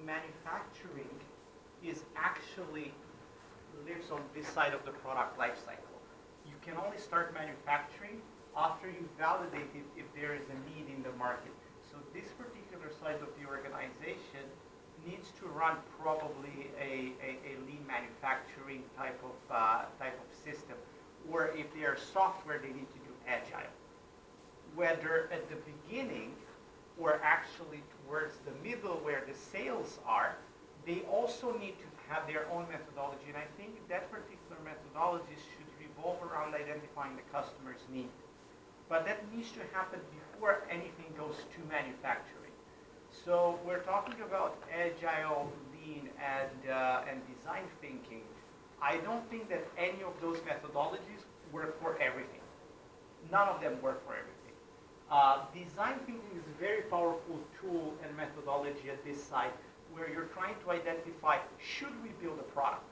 manufacturing is actually lives on this side of the product life cycle. You can only start manufacturing after you validate it if there is a need in the market. So this particular side of the organization needs to run probably a lean manufacturing type of system, or if they are software, they need to do agile. Whether at the beginning or actually towards the middle where the sales are, they also need to have their own methodology, and I think that particular methodology should revolve around identifying the customer's need. But that needs to happen before anything goes to manufacturing. So we're talking about agile, lean, and design thinking. I don't think that any of those methodologies work for everything. None of them work for everything. Design thinking is a very powerful tool and methodology at this side, where you're trying to identify, should we build a product?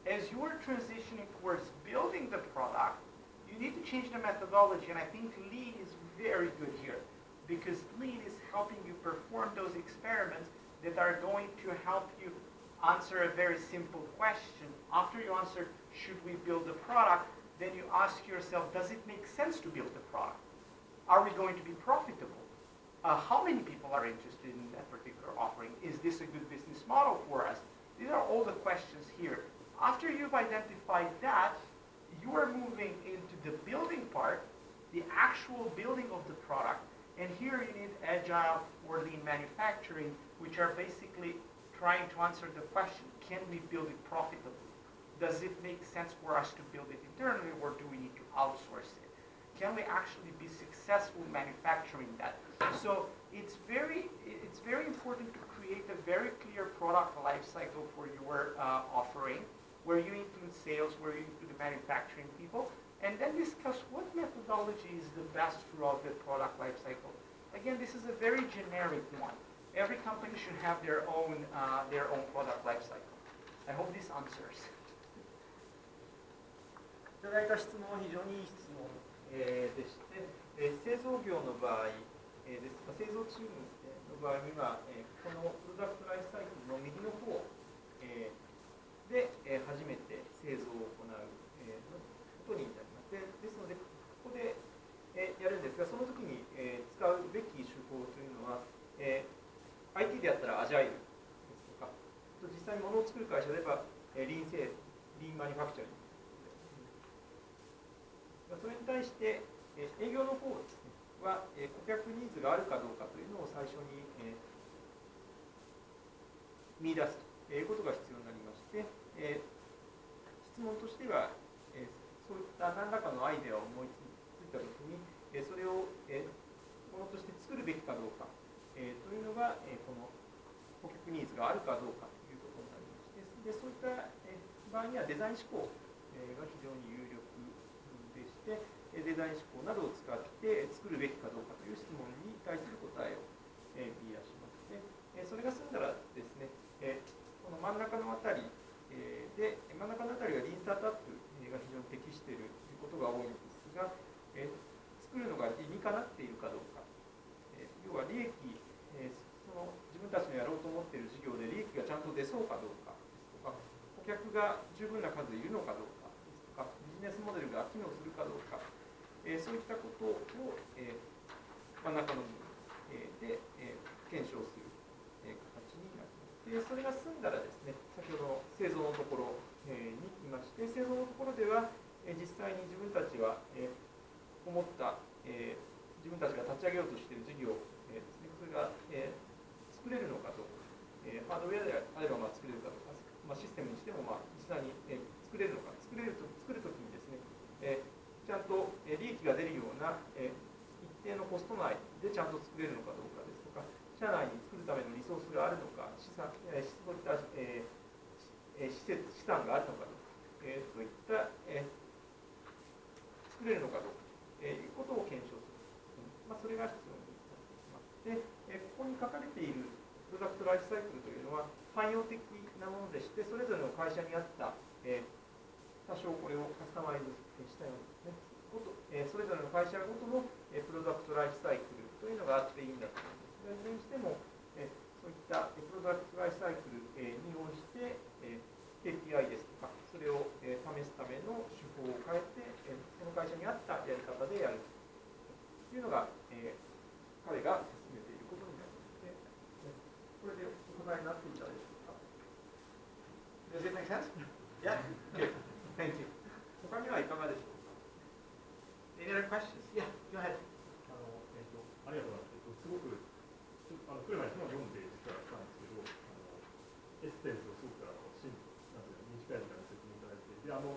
As you're transitioning towards building the product, you need to change the methodology, and I think lean is very good here, because lean is helping you perform those experiments that are going to help you answer a very simple question. After you answer, should we build a product, then you ask yourself, does it make sense to build a product? Are we going to be profitable? How many people are interested in that particular offering? Is this a good business model for us? These are all the questions here. After you've identified that, you are moving into the building part, the actual building of the product, and here you need agile or lean manufacturing, which are basically trying to answer the question, can we build it profitably? Does it make sense for us to build it internally, or do we need to outsource it? Can we actually be successful manufacturing that? So it's very important to create a very clear product life cycle for your offering, where you include sales, where you include the manufacturing people, and then discuss what methodology is the best throughout the product life cycle. Again, this is a very generic one. Every company should have their own product life cycle. I hope this answers. いただいた質問は非常にいい質問でして、製造業の場合ですとか、製造チームの場合には、このプロダクトライフサイクルの右の方で初めて製造を行うことになります。ですので、ここでやるんですが、その時に使うべき手法というのは、IT であったらアジャイルですとか、実際に物を作る会社であれば、リーンマニファクチャリング。それに対して営業の方ですねは顧客ニーズがあるかどうかというのを最初に見出すということが必要になりまして、質問としてはそういった何らかのアイデアを思いついたときにそれをものとして作るべきかどうかというのがこの顧客ニーズがあるかどうかということになりまして、でそういった場合にはデザイン思考が非常に有力でして、デザイン思考などを使って作るべきかどうかという質問に対する答えを見出しまして、それが済んだらですね、この真ん中のあたりで、真ん中のあたりはリーンスタートアップが非常に適しているということが多いのですが、作るのが理にかなっているかどうか、要は利益、その自分たちのやろうと思っている事業で利益がちゃんと出そうかどうかですとか、顧客が十分な数いるのかどうかですとか、ビジネスモデルが機能するかどうか、そういったことを、真ん中の部分で検証する形になります。でそれが済んだらですね、先ほどの製造のところに来まして、製造のところでは実際に自分たちは思った自分たちが立ち上げようとしている事業ですね、それが作れるのかどうか、ハードウェアであれば作れるかどうか、システムにしても実際に作れるのか、作るときにですね、ちゃんと利益が出るような一定のコスト内でちゃんと作れるのかどうかですとか、社内に作るためのリソースがあるのか、そういった資産があるのかどうか、そういった作れるのかどうかということを検証する、それが必要になってきます。で、ここに書かれているプロダクトライフサイクルというのは汎用的なものでして、それぞれの会社に合った多少これをカスタマイズしたようですね、それぞれの会社ごとのプロダクトライフサイクルというのがあっていいんだと思います。いずれにしてもそういったプロダクトライご覧になっていたでしょうか。Does it make sense? Yeah? Good. Thank you. 他にはいかがでしょうか。 Any other questions? Yeah, go ahead. ありがとうございます。すごく来る前に本を読んで実はしたんですけど、エッセンスをすごく短い時間で説明いただいて、で質問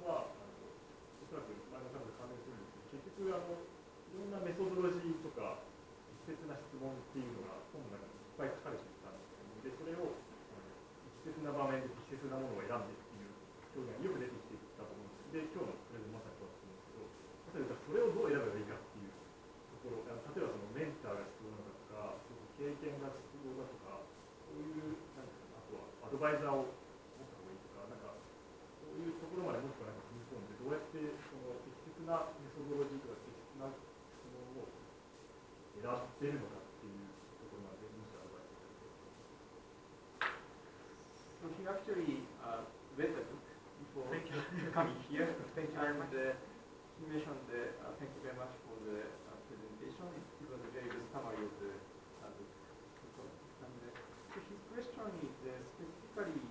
はおそらく前の方と関連するんですけど、結局いろんなメソドロジーとか適切な質問っていうのが本の中にいっぱい書かれていたんですけど、でそれを適切な場面で適切なものを選んでっていう表現がよく出てきていたと思うんです。で今日のプレゼンまさにそうだと思うんですけど、例えばそれをどう選べばいいかっていうところ、例えばそのメンターが必要なのか、経験が必要だとか、そういうなんですか、あとはアドバイザーを持った方がいいとか、なんかそういうところまでもっとなんか踏み込んで、どうやってその適切なメソドロジーとか適切な質問を選べるのかっていうところまでもしアドバイスいただければ。So he actually read the book before coming here. Thank you very much. He mentioned thank you very much for the presentation. It was a very good summary of the book. And so his question is specifically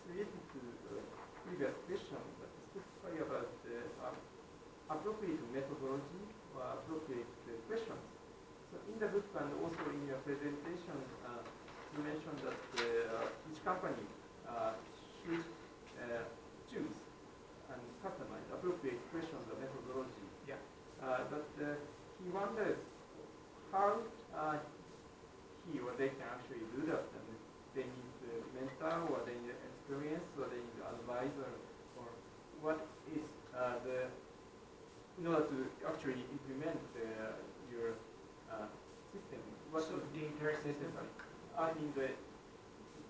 related to previous question, but specifically about appropriate methodology or appropriate questions. So in the book and also in your presentation, you mentioned that each company should choose and customize appropriate questions or methodology. Yeah. But he wonders how he or they can actually do that. And they need a mentor, or they need experience, or they need an advisor, or what is in order to actually implement your system. What So the entire system? I mean this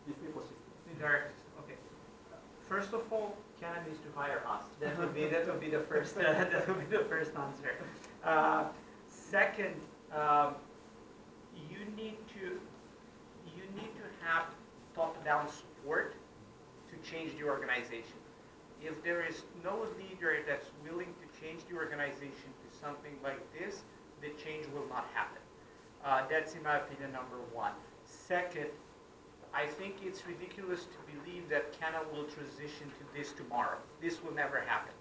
ecosystem. The entire system. Okay. First of all, Canon needs to hire us. That would be the first answer. Second, you need to have top-down support to change the organization. If there is no leader that's willing to change the organization to something like this, the change will not happen. That's, in my opinion, number one. Second, I think it's ridiculous to believe that Canon will transition to this tomorrow. This will never happen.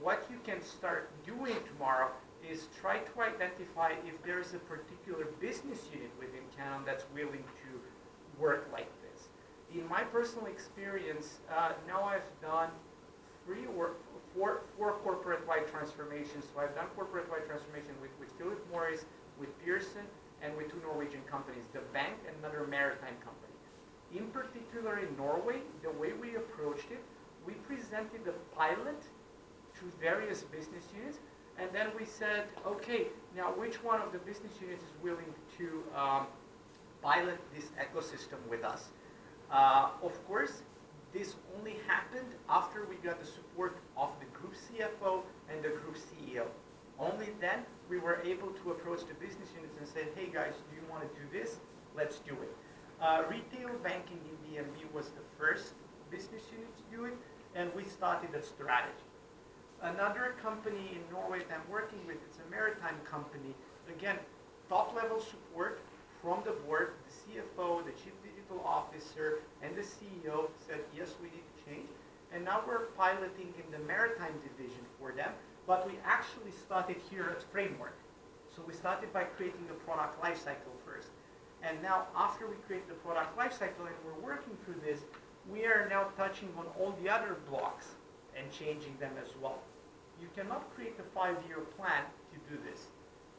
What you can start doing tomorrow is try to identify if there is a particular business unit within Canon that's willing to work like this. In my personal experience, now I've done four corporate-wide transformations. So I've done corporate-wide transformation with Philip Morris, with Pearson, and with two Norwegian companies, the bank and another maritime company. In particular in Norway, the way we approached it, we presented a pilot to various business units, and then we said, okay, now which one of the business units is willing to pilot this ecosystem with us? Of course, this only happened after we got the support of the group CFO and the group CEO. Only then we were able to approach the business units and say, hey guys, do you want to do this? Let's do it. Retail banking in DNB was the first business unit to do it, and we started a strategy. Another company in Norway that I'm working with, it's a maritime company. Again, top-level support from the board, the CFO, the Chief Digital Officer, and the CEO said, yes, we need to change. And now we're piloting in the maritime division for them. But we actually started here at Framework. So we started by creating the product lifecycle first. And now after we create the product lifecycle and we're working through this, we are now touching on all the other blocks and changing them as well. You cannot create a 5-year plan to do this.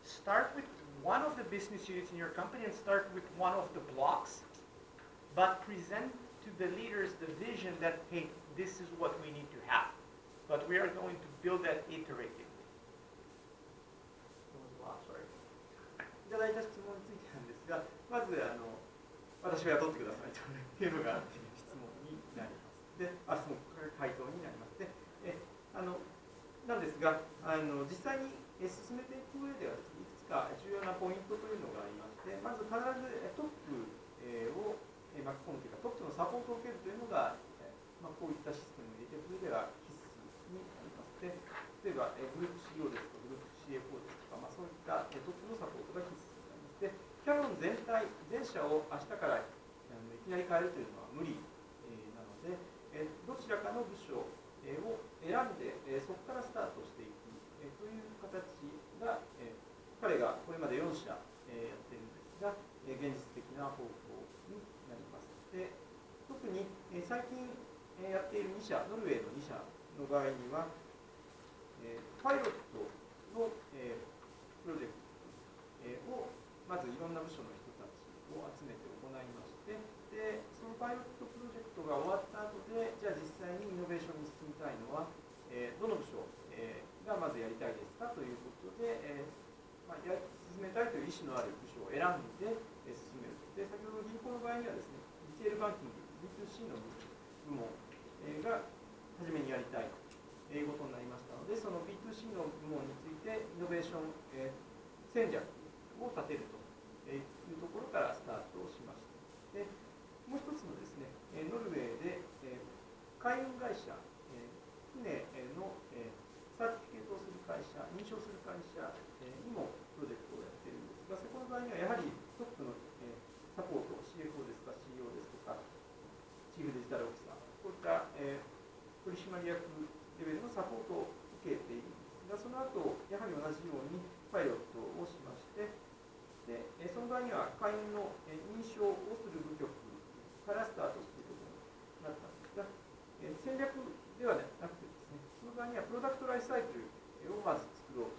Start with one of the business units in your company and start with one of the blocks, but present to the leaders the vision that, hey, this is what we need to have. But we are going to build that iteratively. いただいた質問についてなんですが、まず私が取ってくださいというのが質問になります。で、質問回答になります。で、なんですが、実際に進めていく上ではですね、いくつか重要なポイントというのがありまして、まず必ずトップを巻き込むというか、トップのサポートを受けるというのが、こういったシステムを入れていく上では必須になります。で、例えばグループ CEO ですとかグループ CFO ですとか、そういったトップのサポートが必須になります。で、キキャノン全社を明日からいきなり変えるというのは無理なので、どちらかの部署を選んで、そこからスタートしていくという形が、彼がこれまで4社やっているんですが、現実的な方法になります。で、特に最近やっている2社、ノルウェーの2社の場合には、パイロットのプロジェクトをまずいろんな部署の人たちを集めて行いまして、でそのパイロットプロジェクトが終わった後で、じゃあ実際にイノベーションに進みたいのは、どの部署がまずやりたいですかということで、進めたいという意思のある部署を選んで進める。で、先ほど銀行の場合にはですね、リテールバンキング B2C の部門が初めにやりたいことになりましたので、その B2C の部門についてイノベーション戦略を立てるというところからスタートをしました。で、もう一つのですね、ノルウェーで海運会社、船のサーティフィケートをする会社、認証する会社にもプロジェクトをやっているんですが、そこの場合にはやはりトップのサポート、CFO ですとか CEO ですとか、チーフデジタルオフィサー、こういった取締役レベルのサポートを受けているんですが、その後やはり同じようにパイロットをしまして、でその場合には会員の認証をする部局からスタートすることになったんですが、戦略ではなくてですね、その場合にはプロダクトライフサイクルをまず作ろう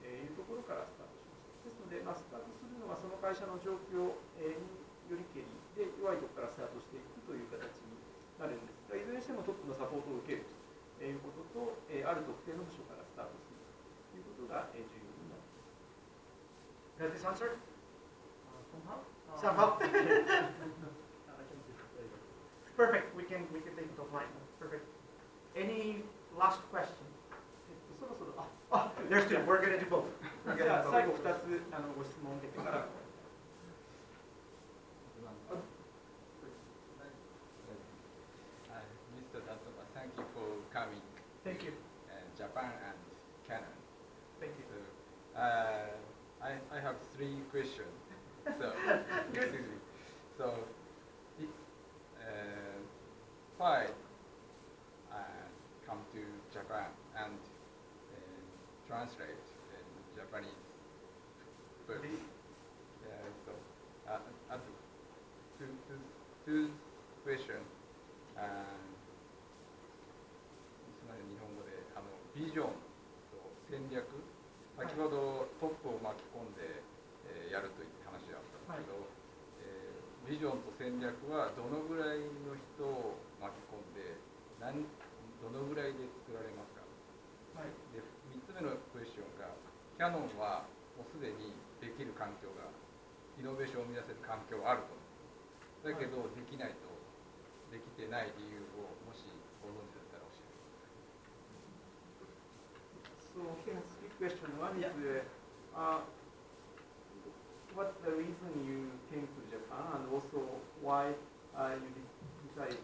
というところからスタートしました。ですので、スタートするのはその会社の状況によりけりで弱いところからスタートしていくという形になるんですが、いずれにしてもトップのサポートを受けるということと、ある特定の部署からスタートするということが重要になります。Does this answer? Somehow? Somehow? I can just say that. Perfect. We can take it offline. Perfect. Any last question? そろそろ、There's two. We're going to do both. じゃあ最後2つご質問を受けてから。Mr. Datoma, thank you for coming. Thank you. Japan and Canon. Thank you. So, I have 3 questions. So, excuse me. So, why come to Japan and translate Japanese books? So, two questions. つまり日本語でビジョンと戦略、先ほどトップを巻き込んで、やるという話があったんですけど、ビジョンと戦略はどのぐらいの人を巻き込んでどのぐらいで作られますか、で3つ目のクエスチョンがキャノンはもうすでにできる環境がイノベーションを生み出せる環境があると思う。だけど、できないとできてない理由をもしご存知だったら教えてください。So he has 3 questions. One is what's the reason you came to Japan, and also why you decided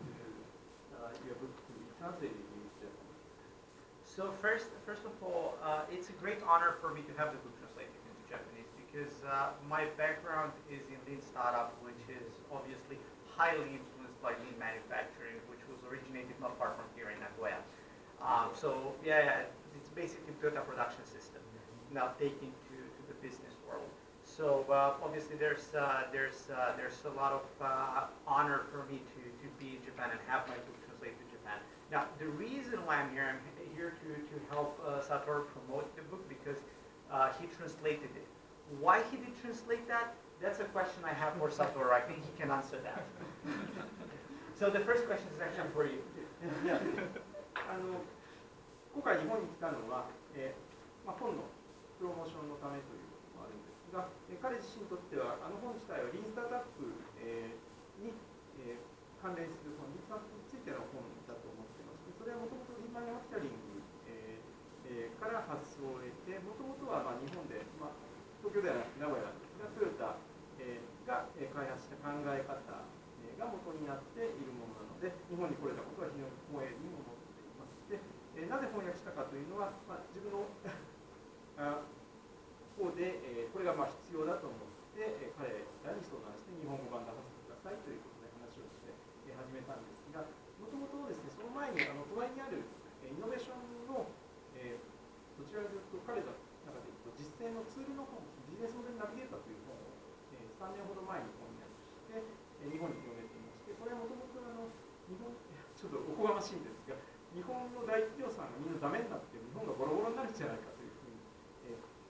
your book to be translated into Japanese. So first of all, it's a great honor for me to have the book translated into Japanese because my background is in lean startup, which is obviously highly influenced by lean manufacturing, which was originated not far from here in Nagoya. So it's basically Toyota production system now taken to the business world. So obviously there's a lot of honor for me to be in Japan and have my book translated to Japan. Now the reason why I'm here to help Satoru promote the book because he translated it. Why he did translate that? That's a question I have for Satoru. I think he can answer that. So the first question is actually for you. 今回日本に来たのは、本のプロモーションのためということもあるんですが、彼自身にとっては本自体はリーンスタートアップに関連するリーンスタートアップについての本だと思っていまして、それはもともとリーマンマニュファクチャリングから発想を得て、もともとは日本で、東京ではなく名古屋なんですが、トヨタが開発した考え方が元になっているものなので、日本に来れたことは非常に光栄に思っています。で、なぜ翻訳したかというのは、自分の方で、これが必要だと思って、彼らに相談して日本語版出させてくださいということで話をして始めたんですが、もともとですね、その前に隣にあるイノベーションの、どちらかというと彼らの中でいうと実践のツールの本、ビジネスモデルナビゲーターという本を3年ほど前に翻訳して日本に広めていまして、これはもともと日本、ちょっとおこがましいんですが、日本の大企業さんがみんなダメになって日本がボロボロになるんじゃないかというふうに、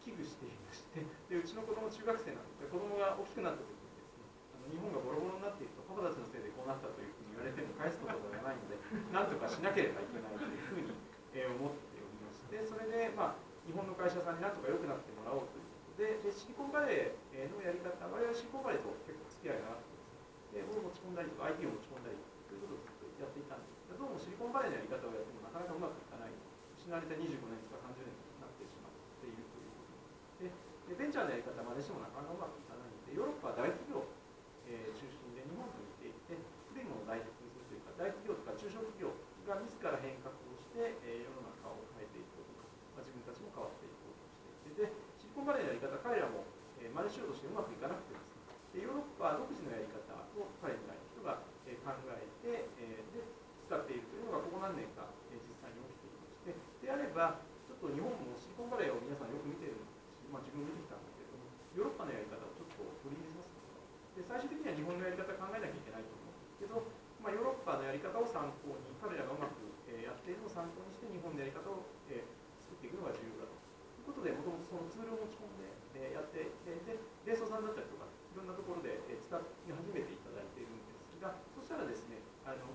危惧していまして、でうちの子供中学生なんですが、子供が大きくなった時にですね、日本がボロボロになっていくとパパたちのせいでこうなったというふうに言われても返すことがないので、なんとかしなければいけないというふうに、思っておりまして、それで、日本の会社さんになんとか良くなってもらおうということで、シリコンバレーのやり方、我々はシリコンバレーと結構付き合いがあってですね、を持ち込んだりとか IT を持ち込んだりということをずっとやっていたんですが、どうもシリコンバレーのやり方をやってもなかなかうまくいかない、失われた25年とか30年とかになってしまっているということで、ベンチャーのやり方までしてもなかなかうまくいかないので、ヨーロッパは大企業、中心で日本と似ていて、古いものを大切にするというか、大企業とか中小企業が自ら変革をして、世の中を変えていこうとか、自分たちも変わっていこうとしていて、でシリコンバレーのやり方、彼らも真似しようとしてうまくいかなくてですね、ヨーロッパ独自のやり方を彼らの人が考えて、で使っているというのがここ何年か実際に起きていまして、であれば、ちょっと日本もシリコンバレーを皆さんよく見てるし、自分も見てきたんだけれども、ヨーロッパのやり方をちょっと取り入れさせてもらう。で最終的には日本のやり方を考えなきゃいけないと思うんですけど、ヨーロッパのやり方を参考に、彼らがうまくやっているのを参考にして、日本のやり方を作っていくのが重要だということで、もともとそのツールを持ち込んでやっていて、で、レーソさんだったりとか、いろんなところで使い始めていただいているんですが、そしたらですね、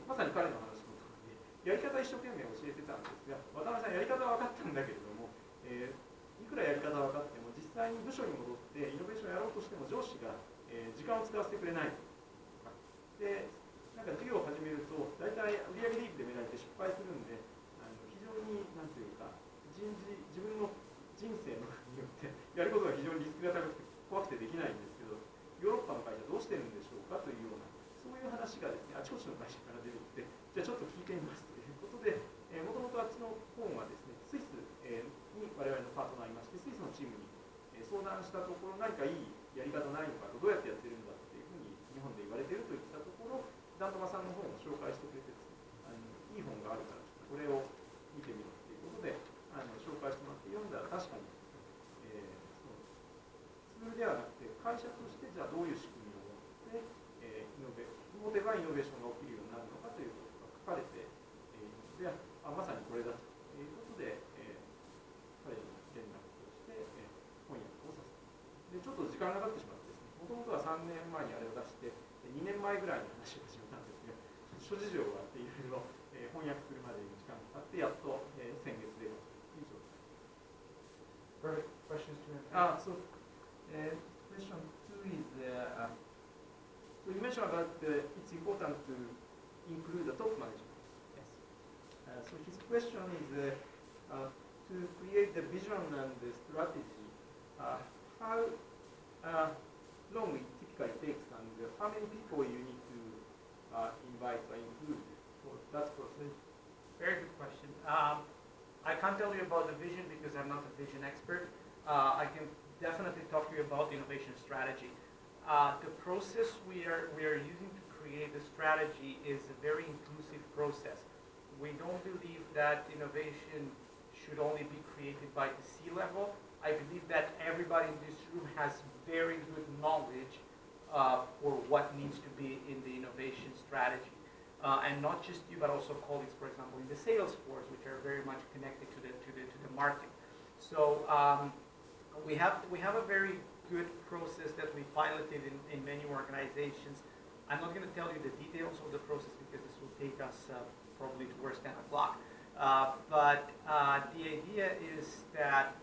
まさに彼の話のとおりで、やり方一生懸命教えてたんですが、渡辺さん、やり方は分かったんだけれども、いくらやり方は分かっても、実際に部署に戻ってイノベーションをやろうとしても、上司が時間を使わせてくれない。で、なんか事業を始めると、大体売上利益で見られて失敗するんで、非常に、なんていうか、自分の人生のによってやることが非常にリスクが高くて怖くてできないんですけど、ヨーロッパの会社どうしてるんでしょうかというような、そういう話がですね、あちこちの会社から出てきて、じゃあちょっと聞いてみますということで、もともとあっちの本はですね、スイスに我々のパートナーいまして、スイスのチームに相談したところ、何かいいやり方ないのか、どうやってやってるんだっていうふうに日本で言われているといったところ、ダントマさんの本を紹介してくれてですね、いい本があるからこれを見てみろっていうことで紹介してもらって読んだら、確かに、ツールではなくて会社としてじゃあどういう仕組みを持って、持てばイノベーションが起きるようになるのかということが書かれているので、まさにこれだということで、彼に連絡をして、翻訳をさせて、でちょっと時間がかかってしまってですね、もともとは3年前にあれを出して2年前ぐらいに話を始めたんですが、諸事情があっていろいろ翻訳するまでに時間がかかってやっと先月出ましたという状態です。Questions to So, question 2 is, so you mentioned about it's important to include the top management. Yes. So his question is to create the vision and the strategy, how long it typically takes and how many people you need to invite or include for that process? Very good question. I can't tell you about the vision because I'm not a vision expert. I can definitely talk to you about the innovation strategy. The process we are using to create the strategy is a very inclusive process. We don't believe that innovation should only be created by the C-level. I believe that everybody in this room has very good knowledge for what needs to be in the innovation strategy. And not just you, but also colleagues, for example, in the sales force, which are very much connected to the market. So we have a very good process that we piloted in many organizations. I'm not going to tell you the details of the process because this will take us probably towards 10 o'clock. But the idea is that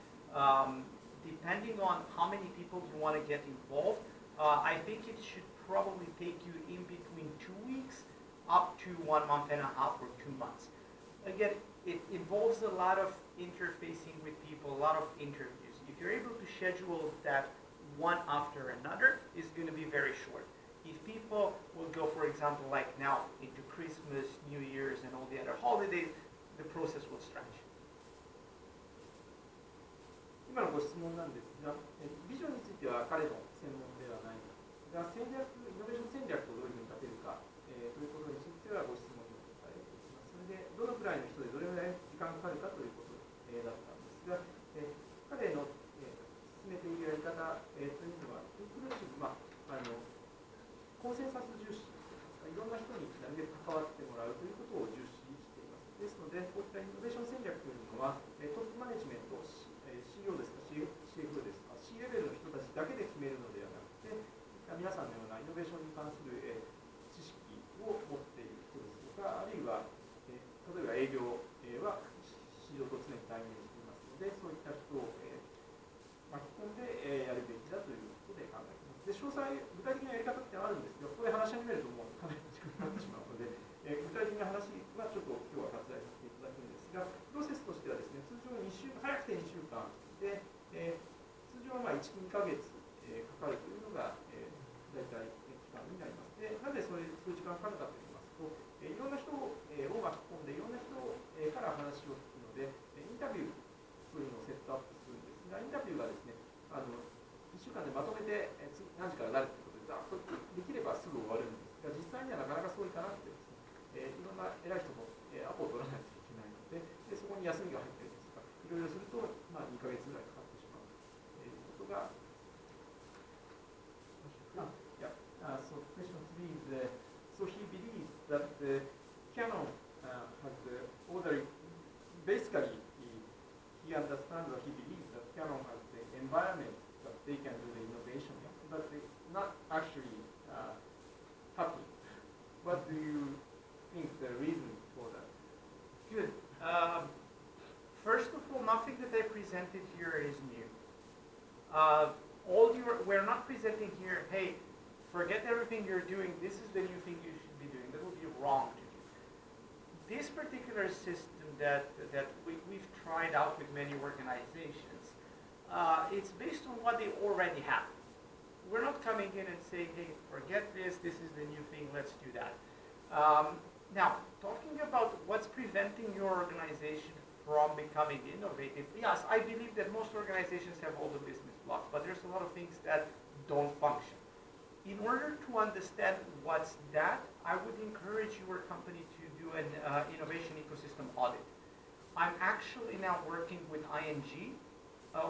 depending on how many people you want to get involved, I think it should probably take you in between 2 weeks up to 1 month and a half or 2 months. Again, it involves a lot of interfacing with people, a lot of interviews. If you're able to schedule that one after another, it's going to be very short. If people will go, for example, like now into Christmas, New Year's, and all the other holidays, the process will stretch. 今のご質問なんですが、ビジョンについては彼の専門ではなが、イノベーション戦略をどういうふうに立てるか、ということについてはご質問にお答えできます。それで、どのくらいの人でどれぐらい時間がかかるかということ、だったんですが、彼の、進めているやり方、というのは、インクルーシブ、コンセンサス重視といいますか、いろんな人になるべく関わってもらうということを重視しています。ですので、こういったイノベーション戦略というのは、トップマネジメント、CEO ですか、CFO ですか、C レベルの人たちだけで決めるのではなくて、皆さんのようなイノベーションに関する知識を持っている人ですとか、あるいは、例えば営業は市場と常に対面していますので、そういった人を巻き込んでやるべきだということで考えています。で、詳細、具体的なやり方ってあるんですが、ここで話し始めるともうかなり時間になってしまうので、具体的な話はちょっと今日は割愛させていただくんですが、プロセスとしてはですね、通常2週間、早くて2週間で、通常は1、2ヶ月かかるというのが、大体期間になります。で、なぜそういう時間かかるかといいますと、いろんな人を巻き込んで、いろんな人から話を聞くので、インタビューというのをセットアップするんですが、インタビューがですね、1週間でまとめて何時から誰ということで、できればすぐ終わるんですが、実際にはなかなかそういかなくてですね、いろんな偉い人もアポを取らないといけないので、そこに休みが入ったりですとか、いろいろすると、2ヶ月ぐらいかかってしまうということが、So question 3 is, so he believes that Canon has already, basically, he understands or he believes that Canon has the environment that they can do the innovation, but it's not actually happening. What do you think the reason for that? Good. First of all, nothing that I presented here is new. We're not presenting here, hey, forget everything you're doing, this is the new thing you should be doing. That would be wrong to do. This particular system that we've tried out with many organizations, it's based on what they already have. We're not coming in and saying, hey, forget this is the new thing, let's do that. Now, talking about what's preventing your organization from becoming innovative, yes, I believe that most organizations have all the business blocks, but there's a lot of things that don't function. In order to understand what's that, I would encourage your company to do an innovation ecosystem audit. I'm actually now working with ING.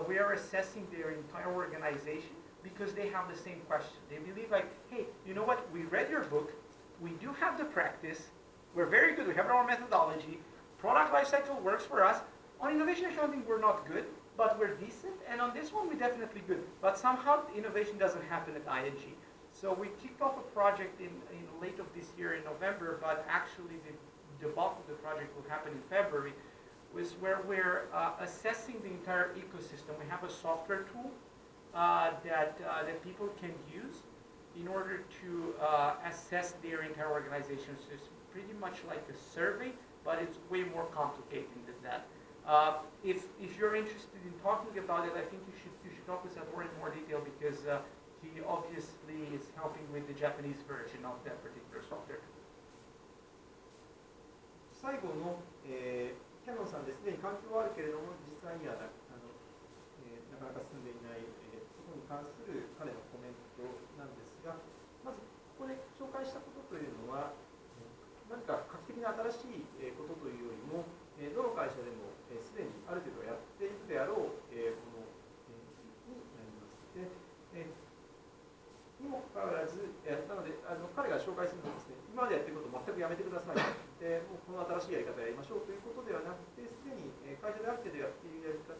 We are assessing their entire organization because they have the same question. They believe like, hey, you know what, we read your book, we do have the practice, we're very good, we have our methodology, product lifecycle works for us. On innovation accounting, we're not good, but we're decent, and on this one, we're definitely good. But somehow, innovation doesn't happen at ING. So we kicked off a project in late of this year in November, but actually the bulk of the project will happen in February, was where we're assessing the entire ecosystem. We have a software tool that people can use in order to assess their entire organization. So it's pretty much like a survey, but it's way more complicated than that. If you're interested in talking about it, I think you should talk with Satoru in more detail because he obviously is helping with the Japanese version of that particular software. 最後の、キャノンさんですでに環境はあるけれども実際にはなかなか進んでいないことに関する彼のコメントなんですが、まずここで紹介したことというのは何か画期的な新しいことというよりもどの会社でもすでにある程度やっているであろうものになります。でにもかかわらず、なので彼が紹介するのはですね、今までやっていることを全くやめてくださいで、もうこの新しいやり方やりましょうということではなくて、すでに会社である程度やっているやり方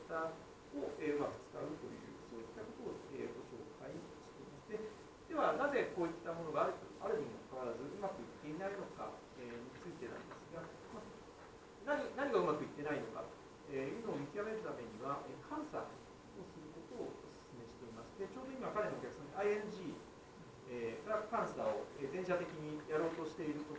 をうまく使うという、そういったことをご紹介しています。では、なぜこういったものがあるにもかかわらず、うまくいっていないのかについてなんですが、何がうまくいってないのかというのを見極めるためには、監査をすることをお勧めしています。でちょうど今、彼のお客さんに ING が監査を全社的にやろうとしていると